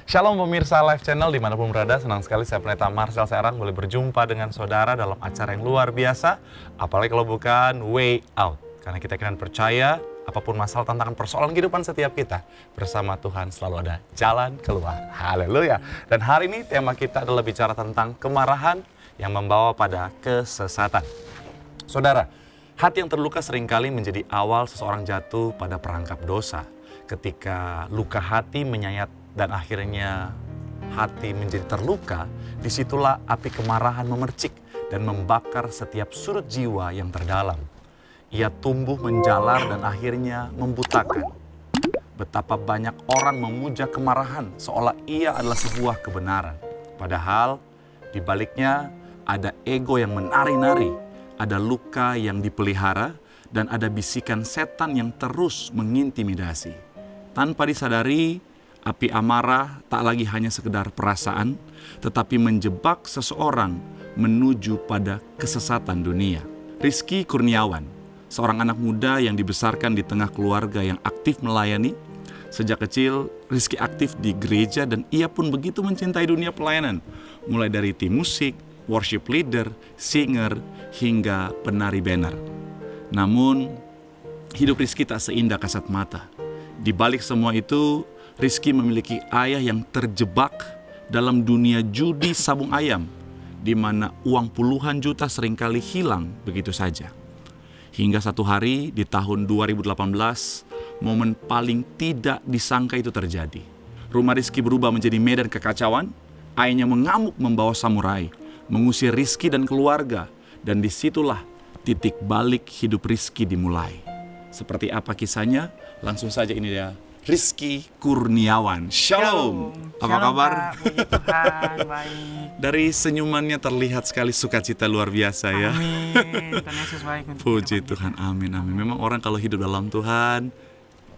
Shalom pemirsa Live Channel dimanapun berada, senang sekali saya Pendeta Marcel Serang boleh berjumpa dengan saudara dalam acara yang luar biasa. Apalagi kalau bukan Way Out. Karena kita akan percaya apapun masalah tantangan persoalan kehidupan setiap kita, bersama Tuhan selalu ada jalan keluar. Haleluya. Dan hari ini tema kita adalah bicara tentang kemarahan yang membawa pada kesesatan. Saudara, hati yang terluka seringkali menjadi awal seseorang jatuh pada perangkap dosa. Ketika luka hati menyayat dan akhirnya hati menjadi terluka, disitulah api kemarahan memercik dan membakar setiap sudut jiwa yang terdalam. Ia tumbuh menjalar dan akhirnya membutakan. Betapa banyak orang memuja kemarahan seolah ia adalah sebuah kebenaran. Padahal di baliknya ada ego yang menari-nari, ada luka yang dipelihara, dan ada bisikan setan yang terus mengintimidasi. Tanpa disadari, api amarah tak lagi hanya sekedar perasaan, tetapi menjebak seseorang menuju pada kesesatan dunia. Rizky Kurniawan, seorang anak muda yang dibesarkan di tengah keluarga yang aktif melayani. Sejak kecil, Rizky aktif di gereja dan ia pun begitu mencintai dunia pelayanan. Mulai dari tim musik, worship leader, singer, hingga penari banner. Namun, hidup Rizky tak seindah kasat mata. Di balik semua itu, Rizky memiliki ayah yang terjebak dalam dunia judi sabung ayam, di mana uang puluhan juta seringkali hilang begitu saja. Hingga satu hari di tahun 2018, momen paling tidak disangka itu terjadi. Rumah Rizky berubah menjadi medan kekacauan, ayahnya mengamuk membawa samurai, mengusir Rizky dan keluarga, dan disitulah titik balik hidup Rizky dimulai. Seperti apa kisahnya? Langsung saja ini dia. Rizky Kurniawan. Shalom. Apa kabar? Pak, puji Tuhan, baik. Dari senyumannya terlihat sekali sukacita luar biasa ya. Amin. Tuhan Yesus baik. Puji Tuhan, amin, amin. Memang orang kalau hidup dalam Tuhan,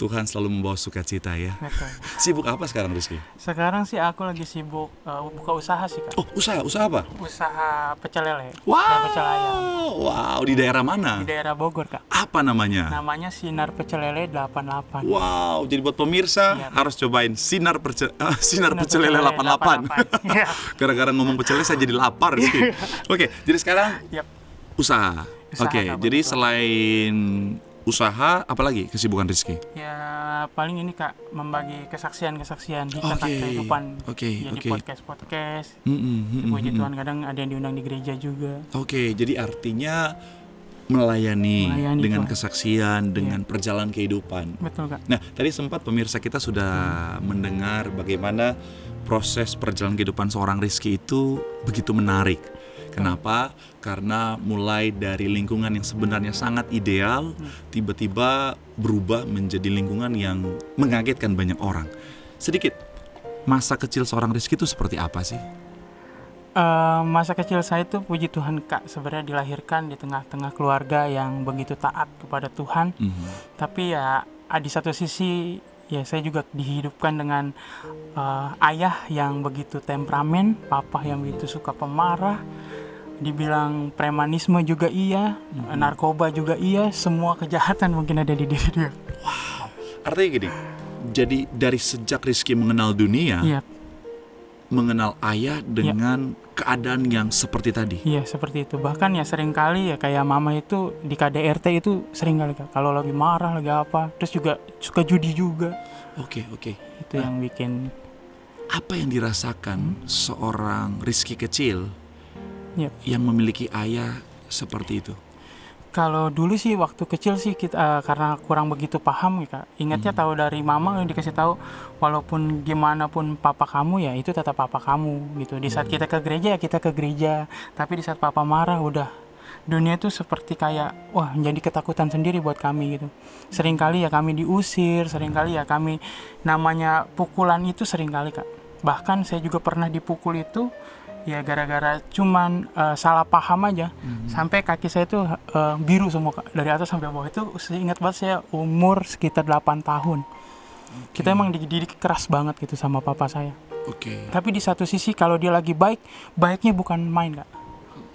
Tuhan selalu membawa sukacita ya. Betul. Sibuk apa sekarang Rizky? Sekarang sih aku lagi sibuk buka usaha sih, Kak. Oh, usaha apa? Usaha pecel lele. Wow, Dan pecel ayam. wow, di daerah mana? Di daerah Bogor, Kak. Apa namanya? Namanya Sinar Pecel Lele 88. Wow, jadi buat pemirsa Iya. harus cobain Sinar Pecel Lele 88. Iya. Gara-gara ngomong pecel lele saya jadi lapar Rizky. Oke, jadi sekarang Yap. usaha. Usaha, Oke, Kak, jadi betul. selain usaha, apalagi kesibukan Rizky? Ya paling ini, Kak, membagi kesaksian tentang Oke. kehidupan. Oke, Jadi oke. podcast. Mm-mm. Puji Tuhan, kadang ada yang diundang di gereja juga. Oke, jadi artinya melayani dengan Tuhan. kesaksian, dengan perjalanan kehidupan. Betul, Kak. Nah, tadi sempat pemirsa kita sudah mendengar bagaimana proses perjalanan kehidupan seorang Rizky itu begitu menarik. Kenapa? Karena mulai dari lingkungan yang sebenarnya sangat ideal, tiba-tiba berubah menjadi lingkungan yang mengagetkan banyak orang. Sedikit, masa kecil seorang Rizky itu seperti apa sih? Masa kecil saya itu puji Tuhan, Kak, sebenarnya dilahirkan di tengah-tengah keluarga yang begitu taat kepada Tuhan. Tapi ya di satu sisi ya saya juga dihidupkan dengan ayah yang begitu temperamen, papa yang begitu suka pemarah. Dibilang premanisme juga iya, narkoba juga iya, semua kejahatan mungkin ada di diri dia. Artinya gini, jadi dari sejak Rizky mengenal dunia, Iya, mengenal ayah dengan keadaan yang seperti tadi. iya seperti itu. Bahkan ya sering kali ya kayak mama itu di KDRT itu sering kali, Kak, kalau lagi marah lagi apa, terus juga suka judi juga. Oke. Itu yang bikin Apa yang dirasakan seorang Rizky kecil Yap. yang memiliki ayah seperti itu? Kalau dulu sih waktu kecil sih kita karena kurang begitu paham ya, Kak. Ingatnya tahu dari mama yang dikasih tahu walaupun gimana pun papa kamu ya itu tetap papa kamu gitu. Di saat kita ke gereja ya kita ke gereja, tapi di saat papa marah udah dunia itu seperti kayak wah jadi ketakutan sendiri buat kami gitu. Seringkali ya kami diusir, seringkali ya kami namanya pukulan itu seringkali, Kak. Bahkan saya juga pernah dipukul itu ya gara-gara cuman salah paham aja. Sampai kaki saya tuh biru semua, Kak, dari atas sampai bawah. Itu saya ingat banget, saya umur sekitar 8 tahun. Kita emang dididik keras banget gitu sama papa saya. Oke. Tapi di satu sisi kalau dia lagi baik, baiknya bukan main, Kak.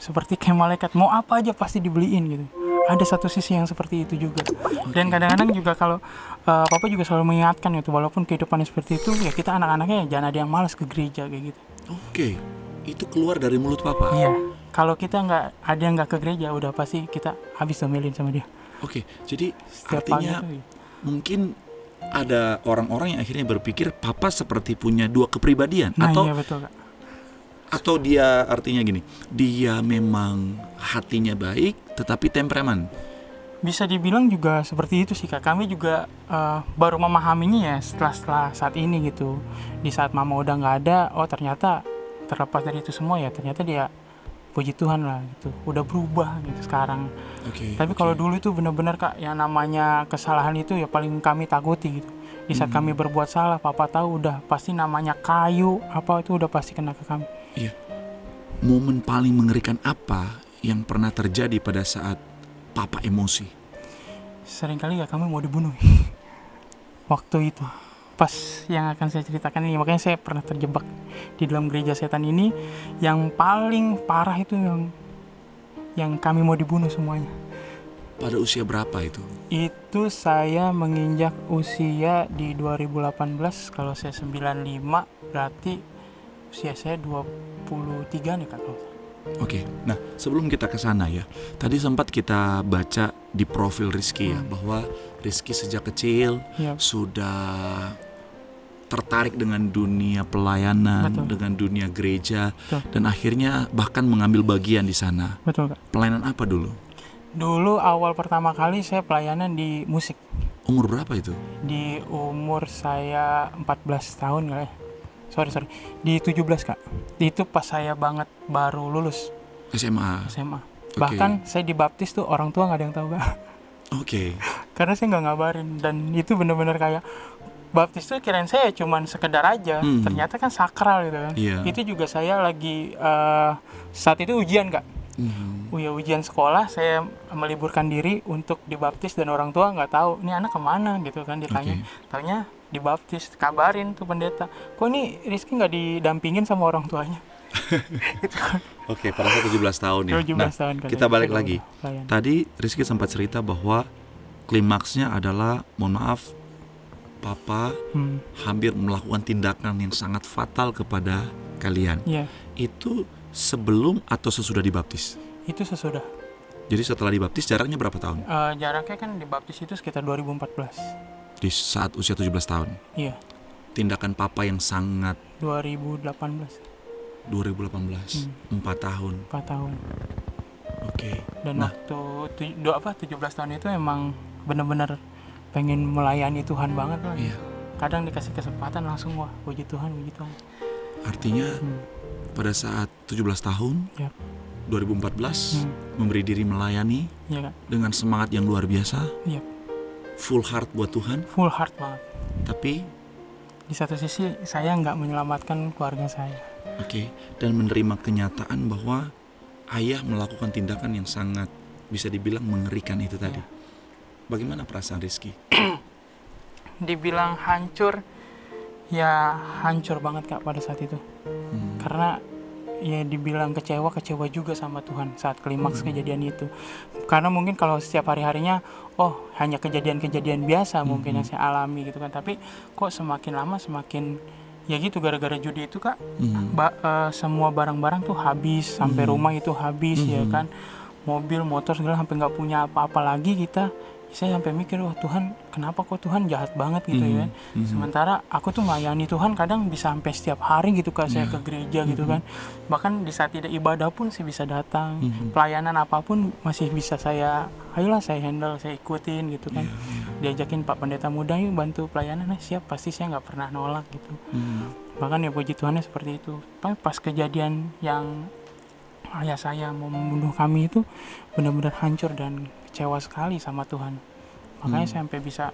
Seperti kayak malaikat, mau apa aja pasti dibeliin gitu. ada satu sisi yang seperti itu juga. Dan kadang-kadang juga kalau papa juga selalu mengingatkan itu, walaupun kehidupannya seperti itu, ya kita anak-anaknya jangan ada yang malas ke gereja kayak gitu. Oke, itu keluar dari mulut papa. Iya, kalau kita nggak ada yang nggak ke gereja, udah pasti kita habis domelin sama dia. Oke, jadi Setiap artinya pagi itu, mungkin ada orang-orang yang akhirnya berpikir papa seperti punya dua kepribadian, nah atau iya betul Kak. atau dia artinya gini, dia memang hatinya baik tetapi temperamen. Bisa dibilang juga seperti itu sih Kak. Kami juga baru memahaminya ya setelah saat ini gitu. Di saat mama udah nggak ada, oh ternyata terlepas dari itu semua ya ternyata dia, puji Tuhan lah gitu, udah berubah gitu sekarang. Tapi kalau dulu itu benar-benar Kak, yang namanya kesalahan itu ya paling kami takuti gitu. Di saat kami berbuat salah, papa tahu udah pasti namanya kayu apa itu udah pasti kena ke kami. Iya. Momen paling mengerikan apa yang pernah terjadi pada saat papa emosi? Seringkali ya kami mau dibunuh waktu itu. Pas yang akan saya ceritakan ini, makanya saya pernah terjebak di dalam gereja setan ini. Yang paling parah itu yang kami mau dibunuh semuanya. Pada usia berapa itu? Itu saya menginjak usia di 2018, kalau saya 95 berarti usia saya 23 nih Kak. Oke, nah sebelum kita ke sana ya, tadi sempat kita baca di profil Rizky ya, bahwa Rizky sejak kecil sudah tertarik dengan dunia pelayanan, dengan dunia gereja, dan akhirnya bahkan mengambil bagian di sana. Betul Kak. Pelayanan apa dulu? Dulu awal pertama kali saya pelayanan di musik. Umur berapa itu? Di umur saya 14 tahun kali ya. Sorry, di 17 Kak. Itu pas saya banget baru lulus SMA. Bahkan saya dibaptis tuh orang tua nggak ada yang tahu Kak. Oke. Karena saya nggak ngabarin, dan itu benar-benar kayak baptis tuh kirain saya cuman sekedar aja, ternyata kan sakral gitu kan. Itu juga saya lagi saat itu ujian Kak. Ujian sekolah, saya meliburkan diri untuk dibaptis dan orang tua nggak tahu ini anak kemana gitu kan, ditanya. Taunya dibaptis, kabarin tuh pendeta, kok ini Rizky nggak didampingin sama orang tuanya. Gitu kan. Oke, pada saat 17 tahun ya. 17 tahun kan. Kita balik lagi. Tadi Rizky sempat cerita bahwa klimaksnya adalah, mohon maaf, papa hampir melakukan tindakan yang sangat fatal kepada kalian. Itu sebelum atau sesudah dibaptis? Itu sesudah. Jadi setelah dibaptis jaraknya berapa tahun? Jaraknya kan dibaptis itu sekitar 2014. Di saat usia 17 tahun? Iya. Tindakan papa yang sangat 2018. 4 tahun. 4 tahun. Oke. Dan waktu 17 tahun itu emang benar-benar pengen melayani Tuhan banget lah. Kadang dikasih kesempatan langsung wah puji Tuhan. Artinya pada saat 17 tahun 2014 memberi diri melayani dengan semangat yang luar biasa. Full heart buat Tuhan. Full heart banget. Tapi di satu sisi saya nggak menyelamatkan keluarga saya. Oke. Dan menerima kenyataan bahwa ayah melakukan tindakan yang sangat bisa dibilang mengerikan itu tadi. Bagaimana perasaan Rizky? Dibilang hancur, ya hancur banget Kak pada saat itu. Karena ya dibilang kecewa juga sama Tuhan saat klimaks kejadian itu. Karena mungkin kalau setiap hari-harinya hanya kejadian-kejadian biasa mungkin yang saya alami gitu kan, tapi kok semakin lama semakin ya gitu, gara-gara judi itu Kak. Semua barang-barang tuh habis, sampai rumah itu habis ya kan, mobil, motor segala, sampai nggak punya apa-apa lagi kita. Saya sampai mikir, Tuhan, kenapa kok Tuhan jahat banget gitu ya kan. Sementara aku tuh melayani Tuhan kadang bisa sampai setiap hari gitu Kak, saya ke gereja gitu kan. Bahkan di saat tidak ibadah pun saya bisa datang. Pelayanan apapun masih bisa saya handle, saya ikutin gitu kan. Diajakin Pak Pendeta muda yuk bantu pelayanan, siap, pasti saya nggak pernah nolak gitu. Bahkan ya puji Tuhannya seperti itu. Pas kejadian yang ayah saya mau membunuh kami itu benar-benar hancur dan kecewa sekali sama Tuhan. Makanya saya sampai bisa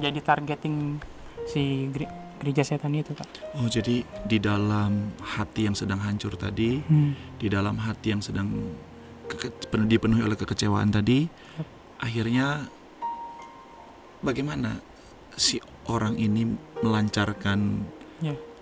jadi targeting si gereja setan itu Kak. Oh, jadi di dalam hati yang sedang hancur tadi, di dalam hati yang sedang dipenuhi oleh kekecewaan tadi, akhirnya bagaimana si orang ini melancarkan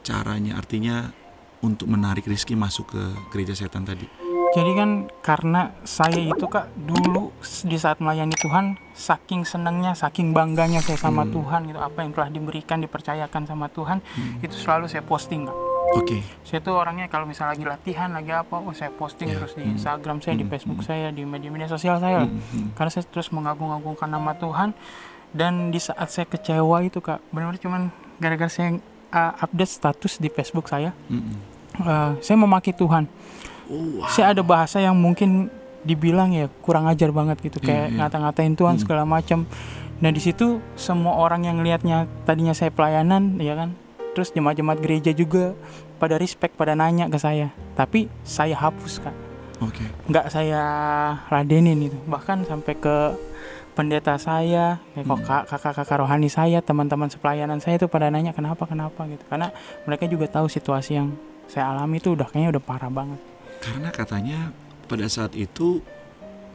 caranya, artinya untuk menarik Rizky masuk ke gereja setan tadi? Jadi kan karena saya itu Kak dulu di saat melayani Tuhan, saking senangnya, saking bangganya saya sama Tuhan gitu, apa yang telah diberikan, dipercayakan sama Tuhan, itu selalu saya posting, Kak. Oke. Saya tuh orangnya kalau misalnya lagi latihan, lagi apa, saya posting terus di Instagram saya, di Facebook saya, di media-media sosial saya lah. Karena saya terus mengagung-agungkan nama Tuhan. Dan di saat saya kecewa itu, Kak, benar-benar cuman gara-gara saya update status di Facebook saya, saya memaki Tuhan. Saya ada bahasa yang mungkin dibilang ya kurang ajar banget gitu, kayak ngata-ngatain Tuhan segala macam. Nah di situ semua orang yang lihatnya tadinya saya pelayanan, ya kan, terus jemaat-jemaat gereja juga pada respect, pada nanya ke saya, tapi saya hapus, Kak. Nggak saya ladenin itu, bahkan sampai ke pendeta saya, kakak-kakak rohani saya, teman-teman sepelayanan saya itu pada nanya kenapa gitu, karena mereka juga tahu situasi yang saya alami itu kayaknya udah parah banget. Karena katanya pada saat itu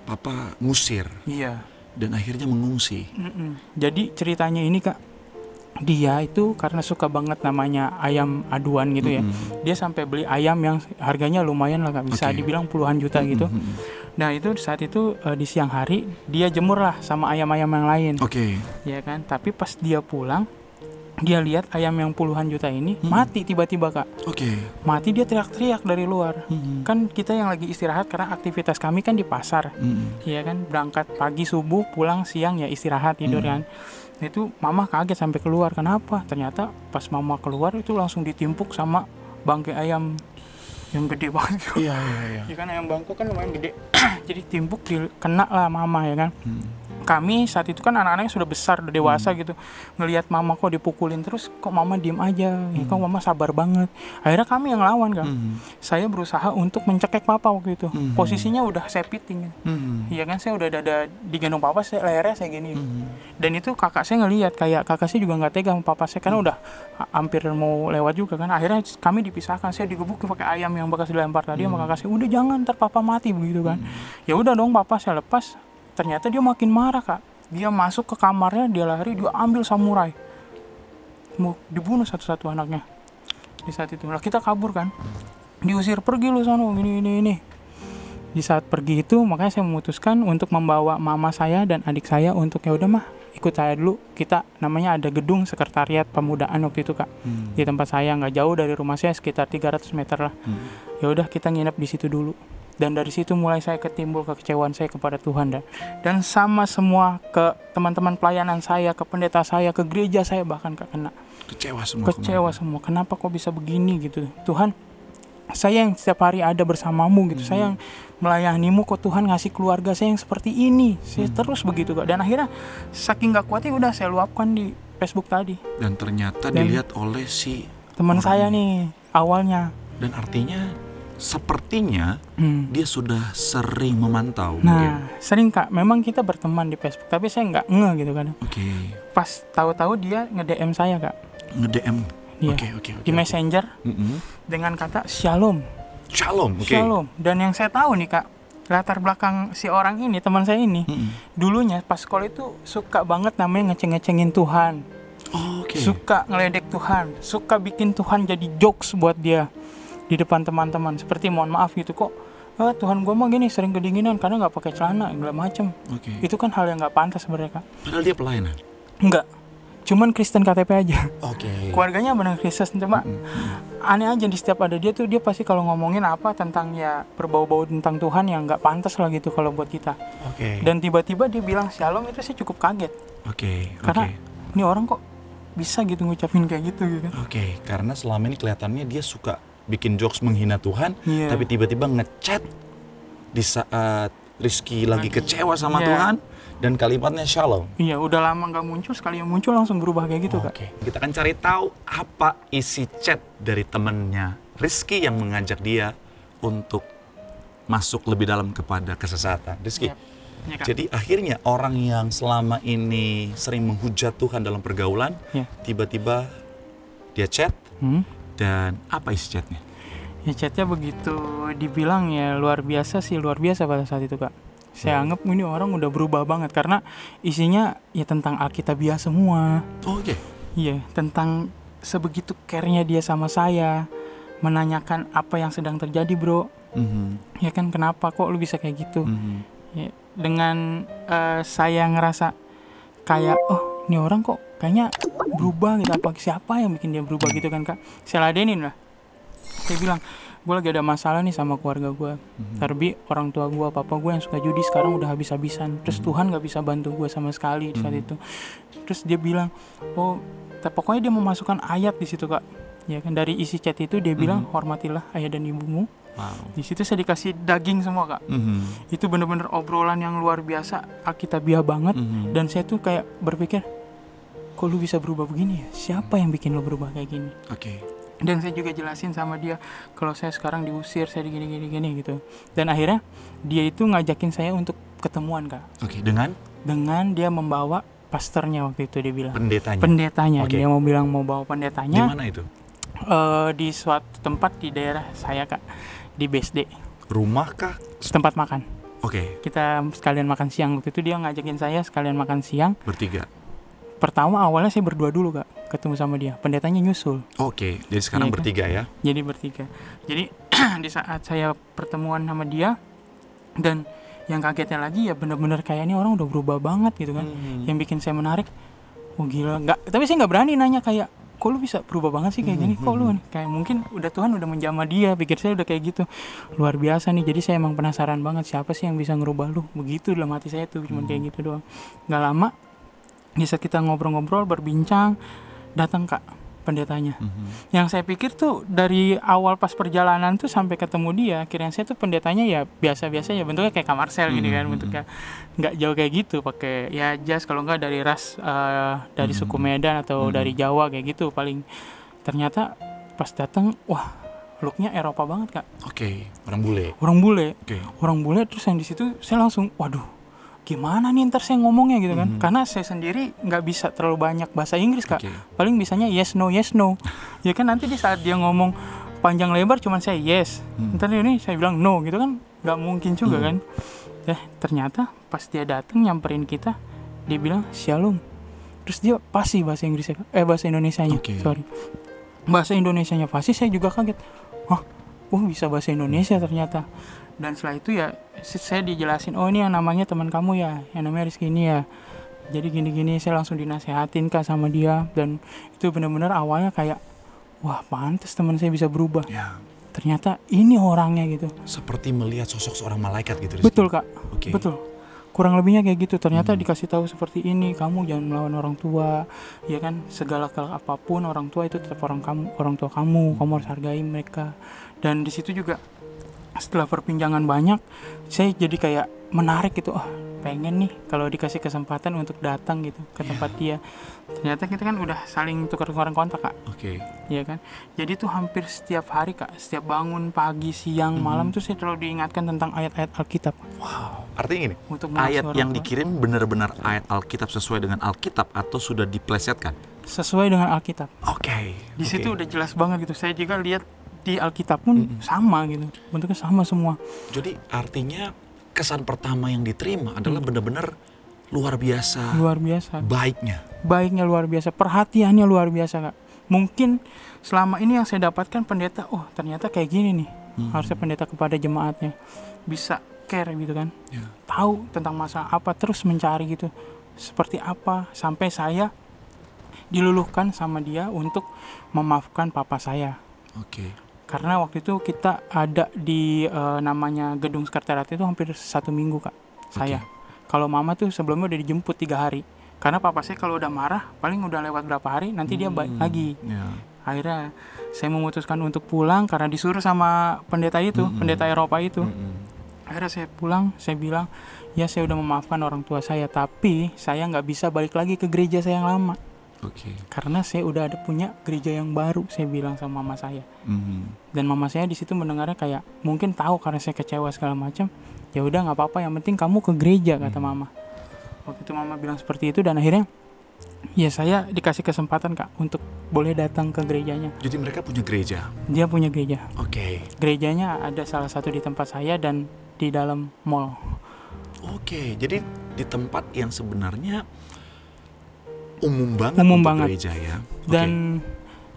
papa ngusir. Iya. Dan akhirnya mengungsi. Jadi ceritanya ini, Kak, dia itu karena suka banget namanya ayam aduan gitu ya. Dia sampai beli ayam yang harganya lumayan lah, Kak, bisa dibilang puluhan juta gitu. Nah itu saat itu di siang hari dia jemur lah sama ayam-ayam yang lain. Ya kan. Tapi pas dia pulang, dia lihat ayam yang puluhan juta ini mati tiba-tiba, Kak. Mati, dia teriak-teriak dari luar. Kan kita yang lagi istirahat karena aktivitas kami kan di pasar. Iya kan, berangkat pagi subuh, pulang siang ya istirahat tidur kan. Itu mama kaget sampai keluar. Kenapa? Ternyata pas mama keluar itu langsung ditimpuk sama bangkai ayam yang gede banget. Iya. Ya kan ayam bangkok kan lumayan gede. Jadi timpuk, kena lah mama ya kan. Kami saat itu kan anak-anaknya sudah besar, udah dewasa gitu. Ngelihat mama kok dipukulin terus, kok mama diem aja, kok mama sabar banget. Akhirnya kami yang lawan, kan. Saya berusaha untuk mencekek papa waktu itu. Posisinya udah saya piting. Iya kan, saya udah ada digendong papa, lehernya saya gini. Dan itu kakak saya ngelihat, kayak kakak saya juga nggak tega sama papa saya, karena udah hampir mau lewat juga kan. Akhirnya kami dipisahkan, saya digebukin pakai ayam yang bekas dilempar tadi sama kakak saya. Udah jangan, ntar papa mati begitu kan. Ya udah dong, papa saya lepas. Ternyata dia makin marah, Kak. Dia masuk ke kamarnya, dia lari, dia ambil samurai, mau dibunuh satu-satu anaknya. Di saat itu, lah kita kabur kan, diusir, pergi lu sono, ini. Di saat pergi itu, makanya saya memutuskan untuk membawa mama saya dan adik saya untuk ya udah mah ikut saya dulu. Kita namanya ada gedung sekretariat pemudaan waktu itu, Kak. Di tempat saya nggak jauh dari rumah saya, sekitar 300 meter lah. Ya udah kita nginep di situ dulu. Dan dari situ mulai saya ketimbul kekecewaan saya kepada Tuhan, dan sama semua ke teman-teman pelayanan saya, ke pendeta saya, ke gereja saya bahkan kena kecewa semua. Kenapa kok bisa begini gitu, Tuhan? Saya yang setiap hari ada bersamamu gitu, saya yang melayanimu, kok Tuhan ngasih keluarga saya yang seperti ini. Saya terus begitu, Kak. Dan akhirnya saking gak kuatnya udah saya luapkan di Facebook tadi. Dan ternyata dilihat oleh si teman saya nih awalnya. Dan artinya sepertinya dia sudah sering memantau. Nah, sering, Kak. Memang kita berteman di Facebook, tapi saya nggak gitu kan. Pas tahu-tahu dia nge-DM saya, Kak. Nge-DM? Iya. Di Messenger dengan kata Shalom. Shalom. Dan yang saya tahu nih, Kak, latar belakang si orang ini, teman saya ini, dulunya pas sekolah itu suka banget namanya ngeceng-ngecengin Tuhan. Suka ngeledek Tuhan, suka bikin Tuhan jadi jokes buat dia di depan teman-teman, seperti mohon maaf gitu, kok Tuhan gue mah gini sering kedinginan karena nggak pakai celana segala macem. Itu kan hal yang nggak pantas sebenarnya, Kak. Padahal dia pelayanan? Enggak, cuman Kristen KTP aja. Keluarganya benar Kristen, cuma aneh aja di setiap ada dia tuh, dia pasti kalau ngomongin apa tentang ya berbau-bau tentang Tuhan yang nggak pantas lah gitu kalau buat kita. Dan tiba-tiba dia bilang Shalom, itu sih cukup kaget. Karena ini orang kok bisa gitu ngucapin kayak gitu kan. Karena selama ini kelihatannya dia suka bikin jokes menghina Tuhan, tapi tiba-tiba ngechat di saat Rizky lagi kecewa sama Tuhan, dan kalimatnya Shalom. Iya, udah lama nggak muncul, sekali yang muncul langsung berubah kayak gitu, Kak. Kita akan cari tahu apa isi chat dari temennya Rizky yang mengajak dia untuk masuk lebih dalam kepada kesesatan. Rizky, jadi akhirnya orang yang selama ini sering menghujat Tuhan dalam pergaulan, tiba-tiba dia chat. Dan apa isi chatnya? Ya chatnya begitu dibilang ya luar biasa pada saat itu, Kak. Saya anggap ini orang udah berubah banget karena isinya ya tentang Alkitabiah semua. Iya, tentang sebegitu care-nya dia sama saya, menanyakan apa yang sedang terjadi, bro. Ya kan, kenapa kok lu bisa kayak gitu? Ya, dengan saya ngerasa kayak oh ini orang kok kayaknya berubah gitu, apa siapa yang bikin dia berubah gitu kan Kak. Saya ladenin lah. Saya bilang, gue lagi ada masalah nih sama keluarga gue. Terlebih orang tua gue, papa gue yang suka judi sekarang udah habis-habisan. Terus Tuhan gak bisa bantu gue sama sekali di saat itu. Terus dia bilang, oh pokoknya dia memasukkan ayat di situ Kak. Ya kan, dari isi chat itu dia bilang hormatilah ayah dan ibumu. Di situ saya dikasih daging semua Kak. Itu bener-bener obrolan yang luar biasa, alkitabiah banget. Dan saya tuh kayak berpikir, kok lu bisa berubah begini ya? Siapa yang bikin lu berubah kayak gini? Dan saya juga jelasin sama dia, kalau saya sekarang diusir, saya gini gitu. Dan akhirnya dia itu ngajakin saya untuk ketemuan Kak. Dengan dia membawa pastornya waktu itu, dia bilang. Pendetanya. Dia mau bilang mau bawa pendetanya. Di mana itu? Di suatu tempat di daerah saya Kak, di BSD. Rumah kah? Tempat makan. Kita sekalian makan siang. Waktu itu dia ngajakin saya sekalian makan siang. Bertiga? Pertama awalnya saya berdua dulu Kak, ketemu sama dia. Pendetanya nyusul. Jadi sekarang bertiga ya? Jadi bertiga. Jadi di saat saya pertemuan sama dia, dan yang kagetnya lagi ya benar-benar kayak ini orang udah berubah banget gitu kan. Yang bikin saya menarik, oh gila, tapi saya nggak berani nanya kayak, kok lu bisa berubah banget sih kayak gini, kok lu kayak mungkin udah Tuhan udah menjamah dia, pikir saya udah kayak gitu, luar biasa nih. Jadi saya emang penasaran banget siapa sih yang bisa ngerubah lu, begitu dalam hati saya tuh, cuman kayak gitu doang. Nggak lama di saat kita ngobrol-ngobrol berbincang, datang Kak pendetanya. Yang saya pikir tuh dari awal pas perjalanan tuh sampai ketemu dia, akhirnya saya tuh pendetanya ya biasa-biasa ya, bentuknya kayak Kak Marcel gini kan, bentuknya nggak jauh kayak gitu, pakai ya jas, kalau nggak dari ras dari suku Medan atau dari Jawa kayak gitu paling. Ternyata pas datang, wah looknya Eropa banget Kak. Orang bule. Terus yang di situ saya langsung, waduh gimana nih ntar saya ngomongnya gitu kan, karena saya sendiri nggak bisa terlalu banyak bahasa Inggris Kak. Paling bisanya yes no ya kan. Nanti di saat dia ngomong panjang lebar cuman saya yes, ntar ini saya bilang no gitu kan, nggak mungkin juga kan. Ternyata pas dia datang nyamperin kita, dia bilang shalom. Terus dia pasti bahasa Inggrisnya, bahasa Indonesianya, bahasa Indonesianya pasti. Saya juga kaget, bisa bahasa Indonesia ternyata. Dan setelah itu ya saya dijelasin, oh ini yang namanya teman kamu ya, yang namanya Rizky ini ya, jadi gini-gini. Saya langsung dinasehatin Kak sama dia. Dan itu benar-benar awalnya kayak, wah pantas teman saya bisa berubah. Ternyata ini orangnya gitu. Seperti melihat sosok seorang malaikat gitu Rizky. Betul Kak, betul. Kurang lebihnya kayak gitu. Ternyata dikasih tahu seperti ini, kamu jangan melawan orang tua, ya kan. Segala apapun orang tua itu tetap orang tua kamu harus hargai mereka. Dan di situ juga setelah perpinjangan banyak, saya jadi kayak menarik gitu, pengen nih kalau dikasih kesempatan untuk datang gitu ke tempat dia. Ternyata kita kan udah saling tukar-tukaran kontak Kak. Iya kan. Jadi tuh hampir setiap hari Kak, setiap bangun pagi, siang, malam tuh saya terlalu diingatkan tentang ayat-ayat Alkitab. Artinya gini, ayat yang dikirim benar-benar ayat Alkitab sesuai dengan Alkitab atau sudah diplesetkan? Sesuai dengan Alkitab. Di situ udah jelas banget gitu. Saya juga lihat di Alkitab pun sama gitu, bentuknya sama semua. Jadi artinya kesan pertama yang diterima adalah benar-benar luar biasa baiknya luar biasa, perhatiannya luar biasa Kak. Mungkin selama ini yang saya dapatkan pendeta, ternyata kayak gini nih, harusnya pendeta kepada jemaatnya bisa care gitu kan, tahu tentang masalah apa, terus mencari gitu seperti apa, sampai saya diluluhkan sama dia untuk memaafkan papa saya. Karena waktu itu kita ada di namanya Gedung Sekretariat itu hampir 1 minggu Kak. Saya. Kalau mama tuh sebelumnya udah dijemput 3 hari. Karena papa saya kalau udah marah paling udah lewat berapa hari nanti dia balik lagi. Akhirnya saya memutuskan untuk pulang karena disuruh sama pendeta itu, pendeta Eropa itu. Akhirnya saya pulang, saya bilang, ya saya udah memaafkan orang tua saya, tapi saya nggak bisa balik lagi ke gereja saya yang lama. Karena saya udah ada punya gereja yang baru, saya bilang sama mama saya. Dan mama saya di situ mendengarnya kayak mungkin tahu karena saya kecewa segala macam. Ya udah nggak apa-apa, yang penting kamu ke gereja, kata mama. Waktu itu mama bilang seperti itu, dan akhirnya ya saya dikasih kesempatan Kak untuk boleh datang ke gerejanya. Jadi mereka punya gereja? Dia punya gereja. Gerejanya ada salah satu di tempat saya dan di dalam mall. Jadi di tempat yang sebenarnya umum banget gereja ya. Dan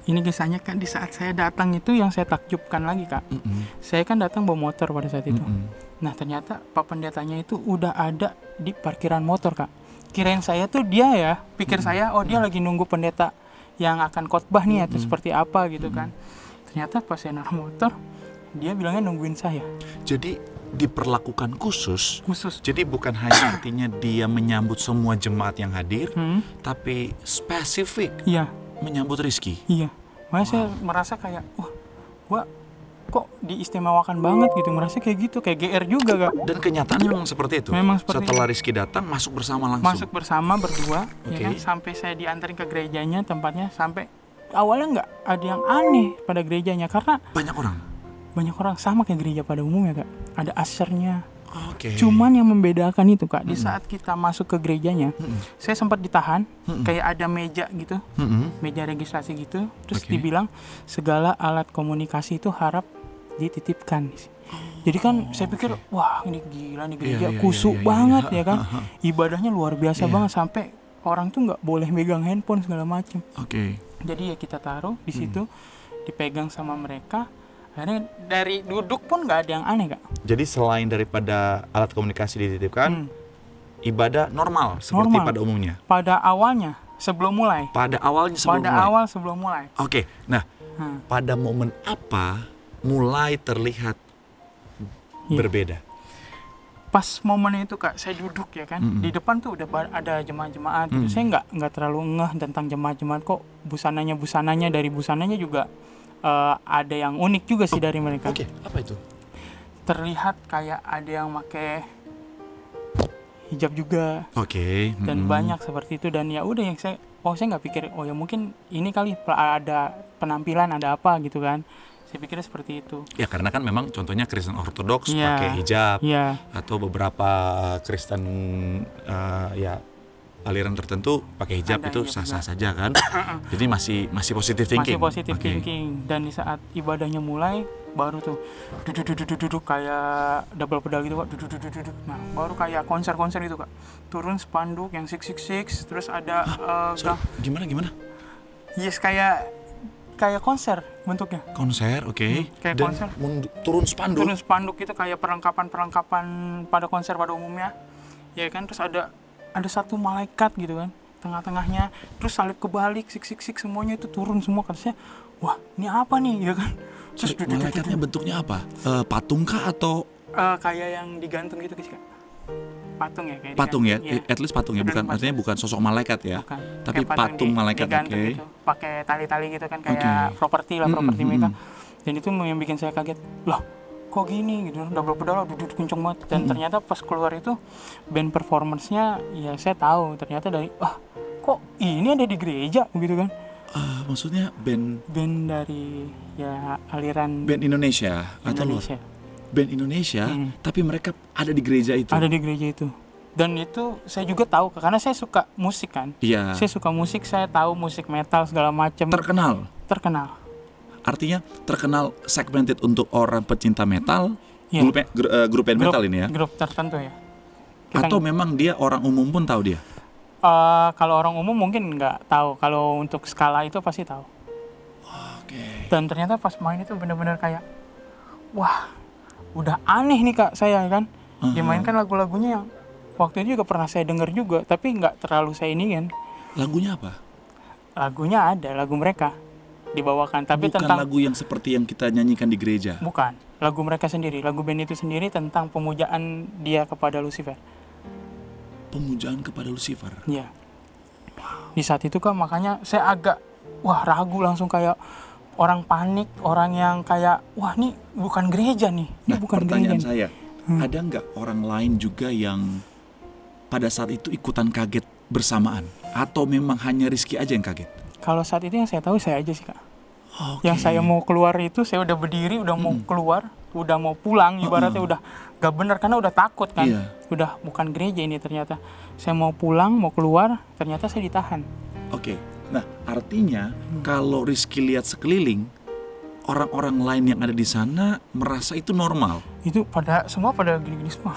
ini kisahnya kan di saat saya datang itu yang saya takjubkan lagi Kak. Saya kan datang bawa motor pada saat itu. Nah ternyata Pak Pendetanya itu udah ada di parkiran motor, Kak. Kirain saya tuh dia ya, pikir saya, oh dia lagi nunggu pendeta yang akan khotbah nih atau seperti apa gitu kan. Ternyata pas saya naik motor, dia bilangnya nungguin saya. Jadi diperlakukan khusus. Khusus. Jadi bukan hanya artinya dia menyambut semua jemaat yang hadir, tapi spesifik Iya, menyambut Rizky. iya. Makanya saya merasa kayak, wah, gua kok diistimewakan banget gitu, merasa kayak gitu, kayak GR juga, Kak. Dan kenyataannya memang seperti itu. Memang seperti Setelah Rizky datang, masuk bersama langsung. Masuk bersama berdua, Oke. ya kan, sampai saya diantarin ke gerejanya tempatnya, sampai awalnya nggak ada yang aneh pada gerejanya karena Banyak orang. sama kayak gereja pada umumnya, Kak. Ada usher-nya. Oke. Cuman yang membedakan itu, Kak, di saat kita masuk ke gerejanya, saya sempat ditahan, kayak ada meja gitu, meja registrasi gitu, terus Oke. dibilang segala alat komunikasi itu harap dititipkan. Jadi kan saya pikir, wah ini gila nih gereja, Iya, kusuk iya. banget ya kan, ibadahnya luar biasa Iya. banget sampai orang tuh nggak boleh megang handphone segala macam. Oke. Jadi ya kita taruh di situ, dipegang sama mereka. Akhirnya dari duduk pun nggak ada yang aneh, Kak. Jadi selain daripada alat komunikasi dititipkan, ibadah normal seperti Normal. pada umumnya. Pada awalnya sebelum mulai. Pada awalnya sebelum Pada mulai. awal sebelum mulai. Oke. Nah, pada momen apa mulai terlihat Iya. berbeda? Pas momen itu, Kak, saya duduk ya kan, di depan tuh udah ada jemaat-jemaat gitu. Saya nggak terlalu ngeh tentang jemaat-jemaat, kok busananya dari busananya juga ada yang unik juga sih dari mereka. Oke, apa itu? Terlihat kayak ada yang pakai hijab juga Oke. dan banyak seperti itu, dan ya udah yang saya nggak pikir, oh ya mungkin ini kali ada penampilan, ada apa gitu kan. Saya pikirnya seperti itu. Ya karena kan memang contohnya Kristen Ortodoks Iya. pakai hijab, Iya. atau beberapa Kristen ya aliran tertentu pakai hijab, Ada itu hijab sah-sah saja kan. Jadi masih positive thinking. Masih positif Oke. thinking. Dan di saat ibadahnya mulai, baru tuh duduk kayak double pedal gitu, Kak. Duduk. Nah, baru kayak konser-konser itu, Kak. Turun spanduk yang 666, terus ada Sorry, gimana? yes, kayak konser bentuknya. Konser, oke. Kayak Dan konser. turun spanduk. Turun spanduk itu kayak perlengkapan pada konser pada umumnya. Ya kan, terus ada satu malaikat gitu kan, tengah-tengahnya, terus salib kebalik, sik semuanya itu turun semua. Katanya, wah ini apa nih ya kan. Terus Malaikatnya bentuknya apa? Patung kah atau kayak yang digantung gitu, Kak. Patung ya, kayak patung ya? digantung. Iya. At least patung ya, bukan Patung. artinya bukan sosok malaikat ya. Bukan. Tapi Kayak patung malaikat, digantung oke. gitu, pakai tali-tali gitu kan, kayak Oke. properti Mm-mm, mereka. Dan itu yang bikin saya kaget, loh kok gini gitu, double pedal duduk kenceng banget. Dan ternyata pas keluar itu band performance-nya ya saya tahu ternyata dari, kok ini ada di gereja begitu kan. Maksudnya band Dari ya aliran band Indonesia atau luar? Indonesia. Band Indonesia, tapi mereka ada di gereja itu. Ada di gereja itu. Dan itu saya juga tahu karena saya suka musik kan. Iya. Saya suka musik, saya tahu musik metal segala macam. Terkenal. Artinya terkenal segmented untuk orang pecinta metal, Iya. grup band metal ini ya. Grup tertentu ya. Atau memang dia orang umum pun tahu dia. Kalau orang umum mungkin nggak tahu. Kalau untuk skala itu pasti tahu. Oke. Dan ternyata pas main itu benar-benar kayak, wah, udah aneh nih, Kak, saya kan. Dimainkan lagu-lagunya yang waktu itu juga pernah saya dengar juga, tapi nggak terlalu saya iniin. Lagunya apa? Lagunya ada, lagu mereka dibawakan, tapi Bukan tentang lagu yang seperti yang kita nyanyikan di gereja. bukan lagu mereka sendiri, lagu band itu sendiri tentang pemujaan dia kepada Lucifer. Pemujaan kepada Lucifer. Iya. Di saat itu, Kak, makanya saya agak ragu langsung, kayak orang panik, orang yang kayak ini bukan gereja nih. Ini Nah, bukan pertanyaan gereja. saya, ada nggak orang lain juga yang pada saat itu ikutan kaget bersamaan? Atau memang hanya Rizky aja yang kaget? Kalau saat itu yang saya tahu saya aja sih, Kak. Oke. Yang saya mau keluar itu, saya udah berdiri, udah mau keluar, udah mau pulang, ibaratnya udah gak bener karena udah takut kan. Iya. Udah bukan gereja ini ternyata. Saya mau pulang, mau keluar, ternyata saya ditahan. Oke. Nah, artinya kalau Rizky lihat sekeliling, orang-orang lain yang ada di sana merasa itu normal. Itu semua pada gini-gini semua.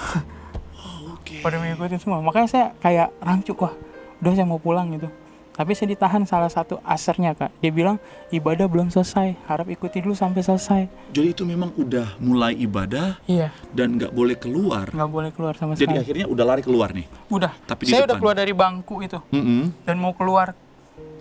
Oke. Pada mengikutin semua. Makanya saya kayak rancu, udah saya mau pulang gitu. Tapi saya ditahan salah satu asernya Kak. Dia bilang ibadah belum selesai, harap ikuti dulu sampai selesai. Jadi itu memang udah mulai ibadah, Iya. Dan nggak boleh keluar. Nggak boleh keluar sama Jadi sekali. akhirnya udah lari keluar nih. Udah. Tapi di saya depan. udah keluar dari bangku itu dan mau keluar ke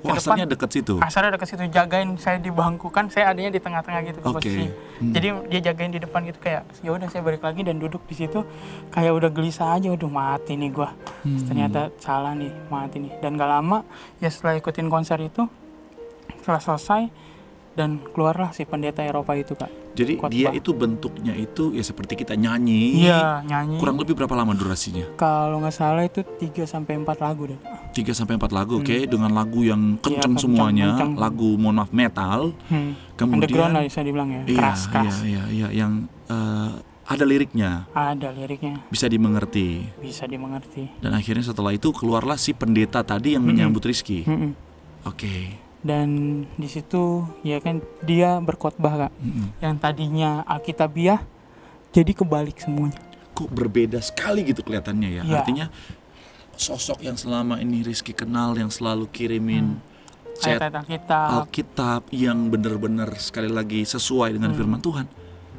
Oh, depan. asarnya deket situ. Asarnya dekat situ, jagain saya di bangku, kan saya adanya di tengah-tengah gitu posisi. Jadi dia jagain di depan gitu, kayak ya udah saya balik lagi dan duduk di situ kayak udah gelisah aja, udah mati nih gua. Ternyata salah nih, mati nih. Dan gak lama ya setelah ikutin konser itu, setelah selesai dan keluarlah si pendeta Eropa itu Kak. Jadi Khotbah. dia itu bentuknya itu ya seperti kita nyanyi. Iya, nyanyi. Kurang lebih berapa lama durasinya? Kalau nggak salah itu 3-4 lagu deh. 3-4 lagu, oke, dengan lagu yang kenceng kenceng, semuanya, kenceng. lagu mohon maaf metal. Underground lah Kemudian bisa dibilang ya, iya, keras-keras. iya, yang ada liriknya, Ada liriknya, bisa dimengerti. bisa dimengerti. Dan akhirnya setelah itu keluarlah si pendeta tadi yang menyambut Rizky. Oke. Dan di situ ya kan dia berkhotbah Kak. Yang tadinya Alkitabiah jadi kebalik semuanya. Kok berbeda sekali gitu kelihatannya ya. Iya. Artinya sosok yang selama ini Rizky kenal, yang selalu kirimin chat Ayat-ayat Alkitab. Alkitab yang benar-benar sekali lagi sesuai dengan firman Tuhan,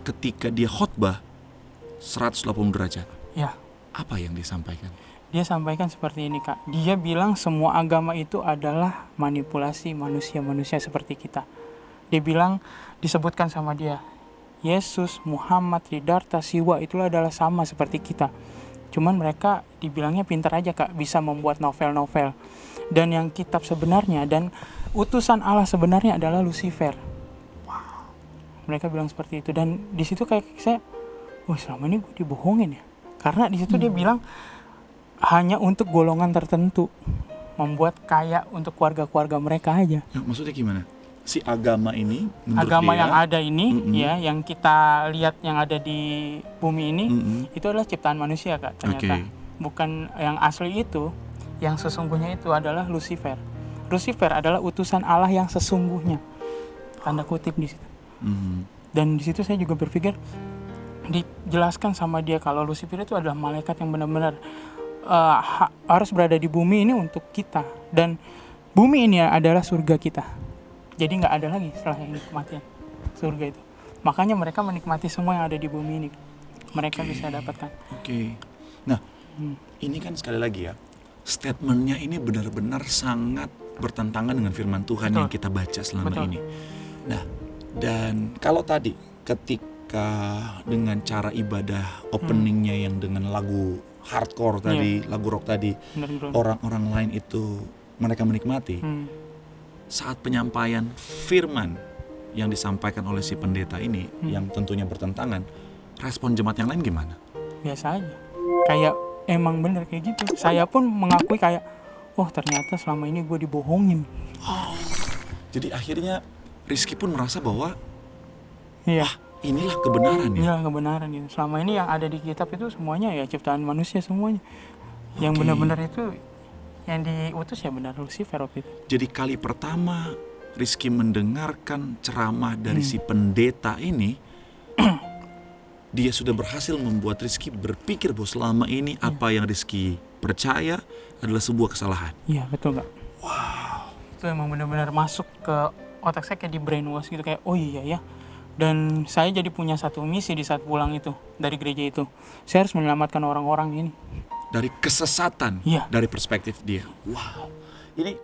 ketika dia khotbah 180 derajat, Ya, apa yang disampaikan? dia sampaikan seperti ini Kak. Dia bilang semua agama itu adalah manipulasi manusia-manusia seperti kita. Dia bilang, disebutkan sama dia, Yesus, Muhammad, Siddhartha, Siwa itu adalah sama seperti kita. Cuman mereka dibilangnya pintar aja Kak, bisa membuat novel-novel. Dan yang kitab sebenarnya dan utusan Allah sebenarnya adalah Lucifer. Mereka bilang seperti itu. Dan di situ kayak saya, wah selama ini gue dibohongin ya. Karena di situ dia bilang hanya untuk golongan tertentu, membuat kaya untuk keluarga-keluarga mereka aja. Ya, maksudnya gimana? Si agama ini, menurut Agama dia, yang ada ini, ya, yang kita lihat yang ada di bumi ini, itu adalah ciptaan manusia Kak. Ternyata bukan yang asli itu, yang sesungguhnya itu adalah Lucifer. Lucifer adalah utusan Allah yang sesungguhnya, tanda kutip di situ. Dan di situ saya juga berpikir, dijelaskan sama dia kalau Lucifer itu adalah malaikat yang benar-benar harus berada di bumi ini untuk kita, dan bumi ini adalah surga kita. Jadi nggak ada lagi setelah yang kematian surga itu. Makanya mereka menikmati semua yang ada di bumi ini. Mereka bisa dapatkan. Nah, ini kan sekali lagi ya, statementnya ini benar-benar sangat bertentangan dengan firman Tuhan yang kita baca selama ini. Nah, dan kalau tadi ketika dengan cara ibadah openingnya yang dengan lagu hardcore tadi, lagu rock tadi, orang-orang lain itu mereka menikmati. Saat penyampaian firman yang disampaikan oleh si pendeta ini, yang tentunya bertentangan, respon jemaat yang lain gimana? Biasa aja. Kayak emang bener kayak gitu. Saya pun mengakui kayak, oh ternyata selama ini gue dibohongin. Jadi akhirnya Rizky pun merasa bahwa, iya, inilah kebenaran ya. Inilah kebenaran gitu. Selama ini yang ada di kitab itu semuanya ya ciptaan manusia semuanya. Yang benar-benar itu yang diutus ya benar Lucifer waktu itu. Jadi kali pertama Rizky mendengarkan ceramah dari si pendeta ini, dia sudah berhasil membuat Rizky berpikir bahwa selama ini apa yang Rizky percaya adalah sebuah kesalahan. Iya betul Kak. Wow. Itu emang benar-benar masuk ke otak saya, kayak di brainwash gitu, kayak oh iya ya. Dan saya jadi punya satu misi di saat pulang itu dari gereja itu. Saya harus menyelamatkan orang-orang ini dari kesesatan, dari perspektif dia. Wow. Ini